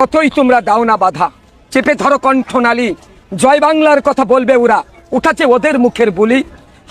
কতই তোমরা দাও না বাধা, চেপে ধরো কণ্ঠনালী, জয় বাংলার কথা বলবে ওরা, উঠাচ্ছে ওদের মুখের বুলি।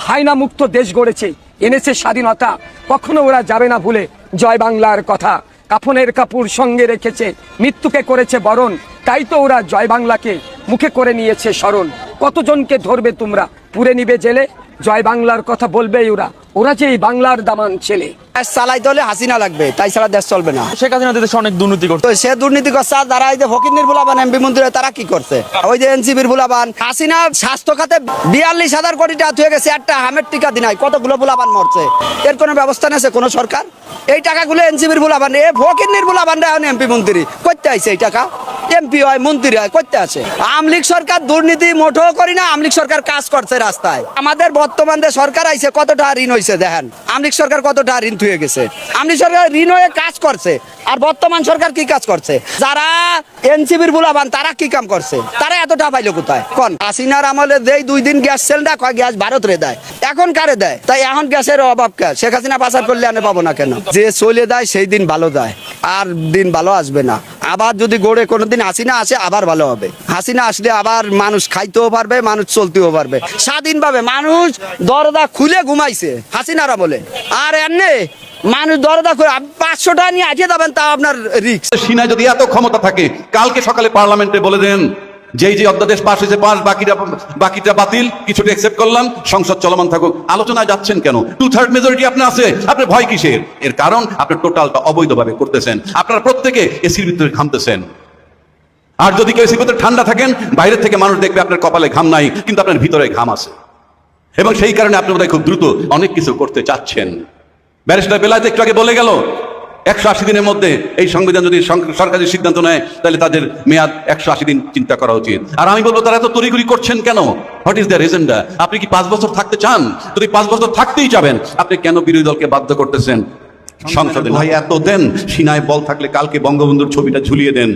হায়না মুক্ত দেশ গড়েছে, এনেছে স্বাধীনতা, কখনো ওরা যাবে না ভুলে জয় বাংলার কথা। কাফনের কাপড় সঙ্গে রেখেছে, মৃত্যুকে করেছে বরণ, তাই তো ওরা জয় বাংলাকে মুখে করে নিয়েছে স্মরণ। কতজনকে ধরবে তোমরা, পুরে নিবে জেলে, জয় বাংলার কথা বলবেই ওরা, ওরা যে এই বাংলার দামান ছেলে। চালাইতে হলে হাসিনা লাগবে, তাই ছাড়া দেশ চলবে না। শেখ হাসিনা দেশে অনেক দুর্নীতি করছে, সে দুর্নীতি করছে। আর যারা এই যে ফকির ভুলাবান এমপি মন্ত্রী তারা কি করছে? ওই যে এনসিপির ভুলাবান। হাসিনা স্বাস্থ্য খাতে 42,000 কোটি টাকা হয়ে গেছে, একটা হামের টিকা দিনাই কতগুলো ভুলাবান মরছে, এর কোনো ব্যবস্থা নেছে কোনো সরকার? এই টাকাগুলো এনসিপির ভুলাবান, এ ফকির ভুলাবান এখন এমপি মন্ত্রী করতে আইছে, এই টাকা এমপি হয় মন্ত্রী হয় করতে আছে। আওয়ামী লীগ সরকার দুর্নীতি মোটেও করি না, আওয়ামী লীগ সরকার কাজ করছে রাস্তায়। আমাদের বর্তমান যে সরকার আইছে কত টাকা ঋণ হয়েছে দেখেন, আওয়ামী লীগ সরকার কত টাকা ঋণ থুয়ে গেছে, আওয়ামী লীগ সরকার ঋণ হয়ে কাজ করছে। আর বর্তমান সরকার কি কাজ করছে? যারা এনসিপির বুলাবান তারা কি কাম করছে? তারা এত টাকা পাইলো কোথায়? কোন হাসিনার আমলে দেই 2 দিন গ্যাস সিলিন্ডার কয় গ্যাস ভারত রে দেয়, এখন কারে দেয়? তাই এখন গ্যাসের অভাব কে? শেখ হাসিনা পাচার করলে আনে পাবো না কেন? যে চলে দেয় সেই দিন ভালো দেয়, আর দিন ভালো আসবে না। আবার যদি গড়ে কোনোদিন হাসিনা আসে আবার ভালো হবে। হাসিনা আসলে আবার মানুষ খাইতেও পারবে, মানুষ চলতেও পারবে স্বাধীনভাবে। মানুষ দরজা খুলে ঘুমাইছে হাসিনার আমলে, আর এমনি মানুষ দরজা করে 500 টাকা নিয়ে আটিয়ে যাবেন, তা আপনার রিস্ক। সিনায় যদি এত ক্ষমতা থাকে, কালকে সকালে পার্লামেন্টে বলে দেন যে অধ্যাদেশ পাস হয়েছে পাস, বাকিটা বাতিল, কিছুটা একসেপ্ট করলাম, সংসদ চলমান থাকুক। আলোচনায় যাচ্ছেন কেন? 2/3 মেজরিটি আপনার আছে, আপনার ভয় কিসের? এর কারণ আপনার টোটালটা অবৈধভাবে করতেছেন, আপনারা প্রত্যেকে এসির ভিতরে ঘামতেছেন। আর যদি কেউ এসির ভিতরে ঠান্ডা থাকেন, বাইরের থেকে মানুষ দেখবে আপনার কপালে ঘাম নাই, কিন্তু আপনার ভিতরে ঘাম আছে, এবং সেই কারণে আপনি বোধহয় খুব দ্রুত অনেক কিছু করতে চাচ্ছেন। ব্যারিস্টার বেলায়েত একটু আগে বলে গেল 180 দিনের মধ্যে এই সংবিধান যদি সরকারি সিদ্ধান্ত নেয়, তাহলে তাদের মেয়াদ 180 দিন চিন্তা করা উচিত। আর আমি বলবো তারা এত তড়িঘড়ি করছেন কেন? What is the agenda? আপনি কি 5 বছর থাকতে চান? যদি 5 বছর থাকতেই যাবেন, আপনি কেন বিরোধী দলকে বাধ্য করতেছেন সংসদে? ভাই এত দেন, সিনায় বল থাকলে কালকে বঙ্গবন্ধুর ছবিটা ঝুলিয়ে দেন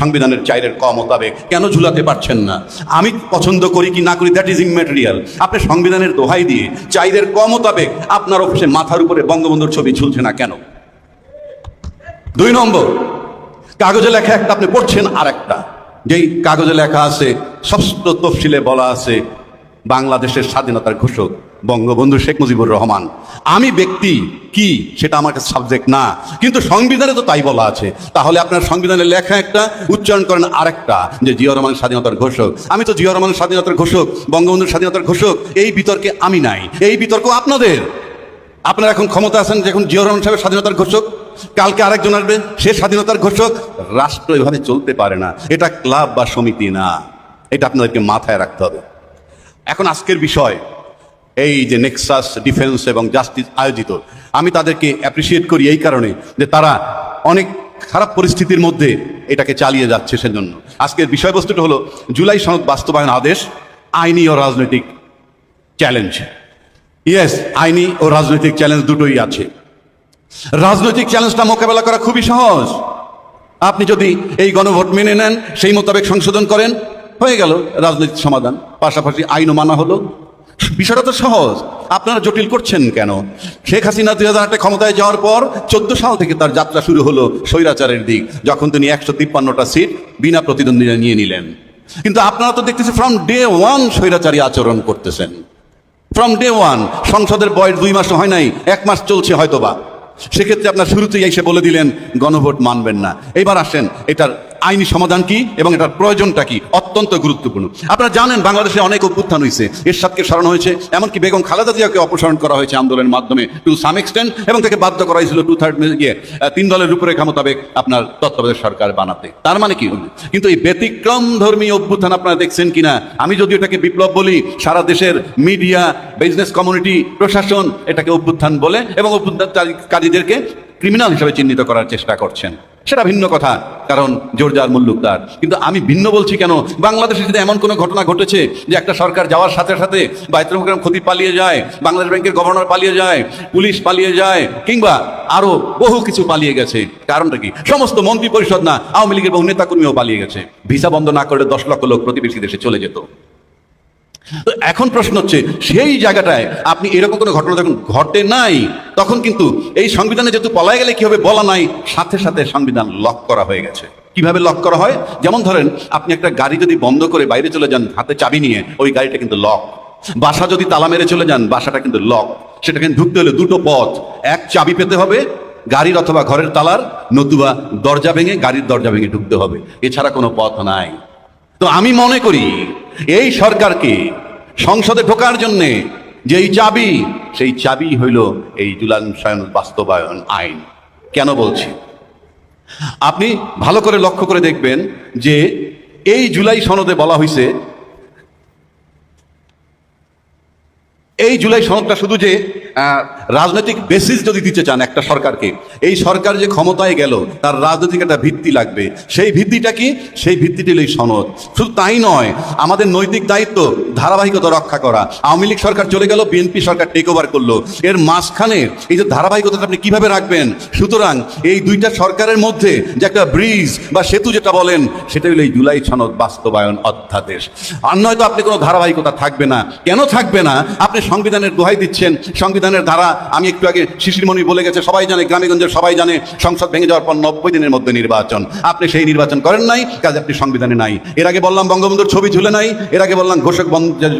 সংবিধানের 4-এর ক মোতাবেক। কেন ঝুলাতে পারছেন না? আমি পছন্দ করি কি না করি দ্যাট ইজ ইম্যাটেরিয়াল। আপনি সংবিধানের দোহাই দিয়ে 4-এর ক মোতাবেক আপনার অফিসে মাথার উপরে বঙ্গবন্ধুর ছবি ঝুলছে না কেন? 2 নম্বর, কাগজে লেখা একটা, আপনি পড়ছেন আর একটা। যেই কাগজে লেখা আছে, ষষ্ঠ তফসিলে বলা আছে বাংলাদেশের স্বাধীনতার ঘোষক বঙ্গবন্ধু শেখ মুজিবুর রহমান। আমি ব্যক্তি কি সেটা আমার কাছে সাবজেক্ট না, কিন্তু সংবিধানে তো তাই বলা আছে। তাহলে আপনার সংবিধানে লেখা একটা, উচ্চারণ করেন আরেকটা, যে জিয়াউর রহমান স্বাধীনতার ঘোষক। আমি তো জিয়াউর রহমান স্বাধীনতার ঘোষক, বঙ্গবন্ধুর স্বাধীনতার ঘোষক, এই বিতর্কে আমি নাই। এই বিতর্ক আপনাদের। আপনারা এখন ক্ষমতা আছেন, যখন জিয়াউর রহমান সাহেবের স্বাধীনতার ঘোষক, কালকে আরেকজন আসবে সে স্বাধীনতার ঘোষক। রাষ্ট্র এভাবে চলতে পারে না, এটা ক্লাব বা সমিতি না, এটা আপনাদেরকে মাথায় রাখতে হবে। এখন আজকের বিষয় এই যে নেক্সাস ডিফেন্স এবং জাস্টিস আয়োজিত, আমি তাদেরকে অ্যাপ্রিসিয়েট করি এই কারণে যে তারা অনেক খারাপ পরিস্থিতির মধ্যে এটাকে চালিয়ে যাচ্ছে। সেজন্য আজকের বিষয়বস্তুটা হলো জুলাই সনদ বাস্তবায়ন আদেশ, আইনি ও রাজনৈতিক চ্যালেঞ্জ। ইয়েস, আইনি ও রাজনৈতিক চ্যালেঞ্জ দুটোই আছে। রাজনৈতিক চ্যালেঞ্জটা মোকাবেলা করা খুবই সহজ। আপনি যদি এই গণভোট মেনে নেন, সেই মোতাবেক সংশোধন করেন, হয়ে গেল রাজনৈতিক সমাধান, পাশাপাশি আইনও মানা হলো। বিষয়টা তো সহজ, আপনারা জটিল করছেন কেন? শেখ হাসিনা 2008 ক্ষমতায় যাওয়ার পর 14 সাল থেকে তার যাত্রা শুরু হলো স্বৈরাচারের দিক, যখন তিনি 153টা সিট বিনা প্রতিদ্বন্দ্বিতা নিয়ে নিলেন। কিন্তু আপনারা তো দেখতেছেন ফ্রম ডে 1 স্বৈরাচারী আচরণ করতেছেন। ফ্রম ডে 1, সংসদের বয়স 2 মাস হয় নাই, 1 মাস চলছে হয়তোবা। সেক্ষেত্রে আপনার শুরুতেই এসে বলে দিলেন গণভোট মানবেন না। এইবার আসেন, এটার আইনি সমাধান কি এবং এটার প্রয়োজনটা কি, অত্যন্ত গুরুত্বপূর্ণ। আপনারা জানেন বাংলাদেশে অনেক অভ্যুত্থান হয়েছে, এরশাদকে সরানো হয়েছে, এমনকি বেগম খালেদা জিয়াকে অপসারণ করা হয়েছে আন্দোলনের মাধ্যমে টু সাম এক্সটেন্ট, এবং তাকে বাধ্য করা হয়েছিল 3 দলের রূপরেখা মোতাবেক আপনার তত্ত্বাবধায়ক সরকার বানাতে। তার মানে কি? কিন্তু এই ব্যতিক্রম ধর্মী অভ্যুত্থান আপনারা দেখছেন কিনা? আমি যদি এটাকে বিপ্লব বলি, সারা দেশের মিডিয়া, বিজনেস কমিউনিটি, প্রশাসন এটাকে অভ্যুত্থান বলে এবং অভ্যুত্থানকারীদেরকে ক্রিমিনাল হিসেবে চিহ্নিত করার চেষ্টা করছেন। সেটা ভিন্ন কথা, কারণ জোরজার মুল্লুক তার। কিন্তু আমি ভিন্ন বলছি কেন? বাংলাদেশে যদি এমন কোনো ঘটনা ঘটেছে যে একটা সরকার যাওয়ার সাথে সাথে বায়তুল মোকাররম খতিব পালিয়ে যায়, বাংলাদেশ ব্যাংকের গভর্নর পালিয়ে যায়, পুলিশ পালিয়ে যায়, কিংবা আরো বহু কিছু পালিয়ে গেছে, কারণটা কি? সমস্ত মন্ত্রী পরিষদ না, আওয়ামী লীগের বহু নেতাকর্মীও পালিয়ে গেছে। ভিসা বন্ধ না করলে 10 লক্ষ লোক প্রতিবেশী দেশে চলে যেত। তো এখন প্রশ্ন হচ্ছে, সেই জায়গাটায় আপনি এরকম কোনো ঘটনা যখন ঘটে নাই, তখন কিন্তু এই সংবিধানে যেহেতু পলায় গেলে কি হবে বলা নাই, সাথে সাথে সংবিধান লক করা হয়ে গেছে। কিভাবে লক করা হয়? যেমন ধরেন, আপনি একটা গাড়ি যদি বন্ধ করে বাইরে চলে যান হাতে চাবি নিয়ে, ওই গাড়িটা কিন্তু লক। বাসা যদি তালা মেরে চলে যান, বাসাটা কিন্তু লক। সেটা কিন্তু ঢুকতে হলে দুটো পথ, এক চাবি পেতে হবে গাড়ির অথবা ঘরের তালার, নতুবা দরজা ভেঙে গাড়ির দরজা ভেঙে ঢুকতে হবে, এছাড়া কোনো পথ নাই। তো আমি মনে করি এই সরকারকে সংসদে ঢোকার জন্যে যেই চাবি, সেই চাবি হইল এই জুলাই সনদ বাস্তবায়ন আইন। কেন বলছি? আপনি ভালো করে লক্ষ্য করে দেখবেন যে এই জুলাই সনদে বলা হয়েছে, এই জুলাই সনদটা শুধু যে রাজনৈতিক বেসিস যদি দিতে চান একটা সরকারকে, এই সরকার যে ক্ষমতায় গেল তার রাজনৈতিক একটা ভিত্তি লাগবে। সেই ভিত্তিটা কি? সেই ভিত্তিটি হলো এই সনদ। শুধু তাই নয়, আমাদের নৈতিক দায়িত্ব ধারাবাহিকতা রক্ষা করা। আওয়ামী লীগ সরকার চলে গেল, বিএনপি সরকার টেক ওভার করলো, এর মাঝখানে এই যে ধারাবাহিকতাটা আপনি কিভাবে রাখবেন? সুতরাং এই দুইটা সরকারের মধ্যে যে একটা ব্রিজ বা সেতু যেটা বলেন, সেটা হলো এই জুলাই সনদ বাস্তবায়ন অধ্যাদেশ। আর নয়তো আপনি কোনো ধারাবাহিকতা থাকবে না। কেন থাকবে না? আপনি সংবিধানের দোহাই দিচ্ছেন, সংবিধানের ধারা, আমি একটু আগে শিশিরমণি বলে গেছে, সবাই জানে, গ্রামেগঞ্জের সবাই জানে, সংসদ ভেঙে যাওয়ার পর 90 দিনের মধ্যে নির্বাচন। আপনি সেই নির্বাচন করেন নাই, কাজে আপনি সংবিধানে নাই। এর আগে বললাম বঙ্গবন্ধুর ছবি ঝুলে নাই, এর আগে বললাম ঘোষক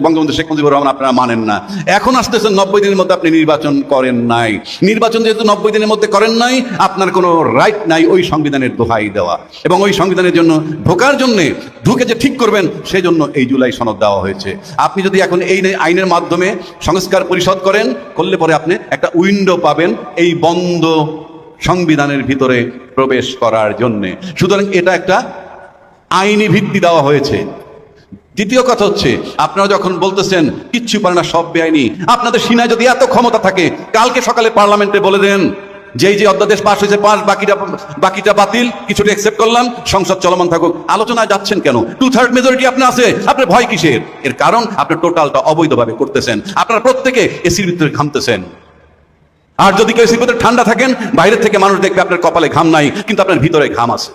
বঙ্গবন্ধু শেখ মুজিবুর রহমান আপনারা মানেন না। এখন আসতেছেন 90 দিনের মধ্যে আপনি নির্বাচন করেন নাই। নির্বাচন যেহেতু 90 দিনের মধ্যে করেন নাই, আপনার কোনো রাইট নাই ওই সংবিধানের দোহাই দেওয়া, এবং ওই সংবিধানের জন্য ঢোকার জন্যে, ঢুকে যে ঠিক করবেন সেই জন্য এই জুলাই সনদ দেওয়া হয়েছে। আপনি যদি এখন এই আইনের মাধ্যমে সংস্কার পরিষদ করলে পরে আপনি একটা উইন্ডো পাবেন এই বন্ধ সংবিধানের ভিতরে প্রবেশ করার জন্যে। সুতরাং এটা একটা আইনি ভিত্তি দেওয়া হয়েছে। দ্বিতীয় কথা হচ্ছে, আপনারা যখন বলতেছেন কিচ্ছু পারে না, সব বেআইনি, আপনাদের সিনায় যদি এত ক্ষমতা থাকে, কালকে সকালে পার্লামেন্টে বলে দেন যে অধ্যাদেশ পাস হয়েছে পাস, বাকিটা বাতিল, কিছুটা একসেপ্ট করলাম, সংসদ চলমান থাকুক। আলোচনায় যাচ্ছেন কেন? 2/3 মেজরিটি আপনার আছে, আপনার ভয় কিসের? এর কারণ আপনি টোটালটা অবৈধভাবে করতেছেন। আপনারা প্রত্যেকে এসির ভিতরে ঘামতেছেন। আর যদি কেউ এসির ভিতরে ঠান্ডা থাকেন, বাইরের থেকে মানুষ দেখবে আপনার কপালে ঘাম নাই, কিন্তু আপনার ভিতরে ঘাম আছে,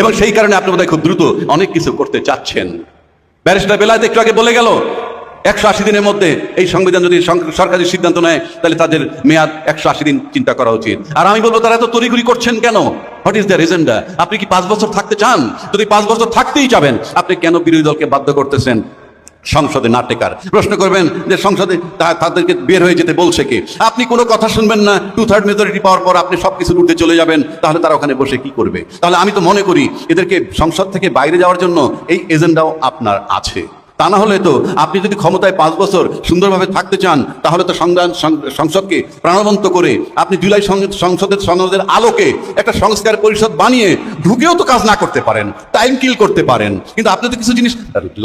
এবং সেই কারণে আপনি বোধহয় খুব দ্রুত অনেক কিছু করতে চাচ্ছেন। ব্যারিস্টার বেলায়েত একটু আগে বলে গেল, 180 দিনের মধ্যে এই সংবিধান যদি সরকারি সিদ্ধান্ত নেয়, তাহলে তাদের মেয়াদ 180 দিন চিন্তা করা উচিত। আর আমি বলবো, তারা এত তড়িঘড়ি করছেন কেন? What is the agenda? আপনি কি 5 বছর থাকতে চান? যদি 5 বছর থাকতেই যাবেন, আপনি কেন বিরোধী দলকে বাধ্য করতেছেন সংসদে না টেকার? প্রশ্ন করবেন যে সংসদে তাদেরকে বের হয়ে যেতে বলছে কে? আপনি কোনো কথা শুনবেন না, 2/3 মেজরিটি পাওয়ার পর আপনি সবকিছু উঠতে চলে যাবেন, তাহলে তারা ওখানে বসে কি করবে? তাহলে আমি তো মনে করি এদেরকে সংসদ থেকে বাইরে যাওয়ার জন্য এই এজেন্ডাও আপনার আছে। তা না হলে তো আপনি যদি ক্ষমতায় 5 বছর সুন্দরভাবে থাকতে চান, তাহলে তো সংসদকে প্রাণবন্ত করে আপনি জুলাই সনদের আলোকে একটা সংস্কার পরিষদ বানিয়ে ঢুকেও তো কাজ না করতে পারেন, টাইম কিল করতে পারেন, কিন্তু আপনি তো কিছু জিনিস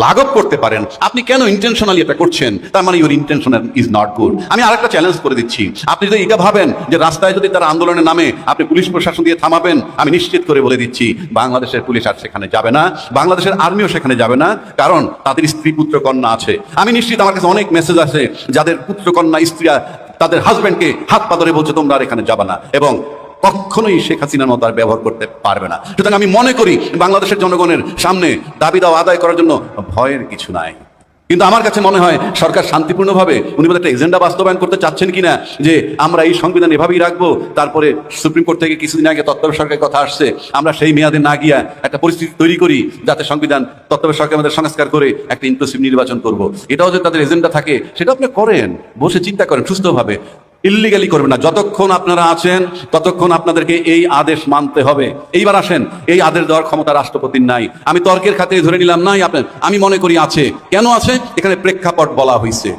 লাঘব করতে পারেন। আপনি কেন ইন্টেনশনালি এটা করছেন? তার মানে your intention is not good. আমি আরেকটা চ্যালেঞ্জ করে দিচ্ছি, আপনি যদি এটা ভাবেন যে রাস্তায় যদি তারা আন্দোলনের নামে আপনি পুলিশ প্রশাসন দিয়ে থামাবেন, আমি নিশ্চিত করে বলে দিচ্ছি, বাংলাদেশের পুলিশ আর সেখানে যাবে না, বাংলাদেশের আর্মিও সেখানে যাবে না, কারণ তাদের পুত্র কন্যা আছে। আমি নিশ্চিত আমার কাছে অনেক মেসেজ আছে যাদের পুত্র কন্যা স্ত্রীরা তাদের হাজবেন্ডকে হাত পা ধরে বলছে তোমরা আর এখানে যাবে না, এবং কখনোই শেখ হাসিনার মতো আর ব্যবহার করতে পারবে না। সুতরাং আমি মনে করি বাংলাদেশের জনগণের সামনে দাবি দাওয়া আদায় করার জন্য ভয়ের কিছু নাই। কিন্তু আমার কাছে মনে হয় সরকার শান্তিপূর্ণভাবে, উনি বোধহয় একটা এজেন্ডা বাস্তবায়ন করতে চাচ্ছেন কিনা, যে আমরা এই সংবিধান এভাবেই রাখবো, তারপরে সুপ্রিম কোর্ট থেকে কিছুদিন আগে তত্ত্বাবধায়ক সরকারের কথা আসছে, আমরা সেই মেয়াদে না গিয়া একটা পরিস্থিতি তৈরি করি যাতে সংবিধান তত্ত্বাবধায়ক সরকার আমাদের সংস্কার করে একটা ইনক্লুসিভ নির্বাচন করব। এটাও যদি তাদের এজেন্ডা থাকে, সেটা আপনি করেন, বসে চিন্তা করেন সুস্থভাবে, ইল্লিগালি করবেন না। যতক্ষণ আপনারা আছেন ততক্ষণ আপনাদেরকে এই আদেশ মানতে হবে। এইবার আসেন, এই আদেশ দেওয়ার ক্ষমতা রাষ্ট্রপতির নাই। আমি তর্কের খাতিরে ধরে নিলাম নাই, আমি মনে করি আছে। কেন আছে? এখানে প্রেক্ষাপট বলা হয়েছে।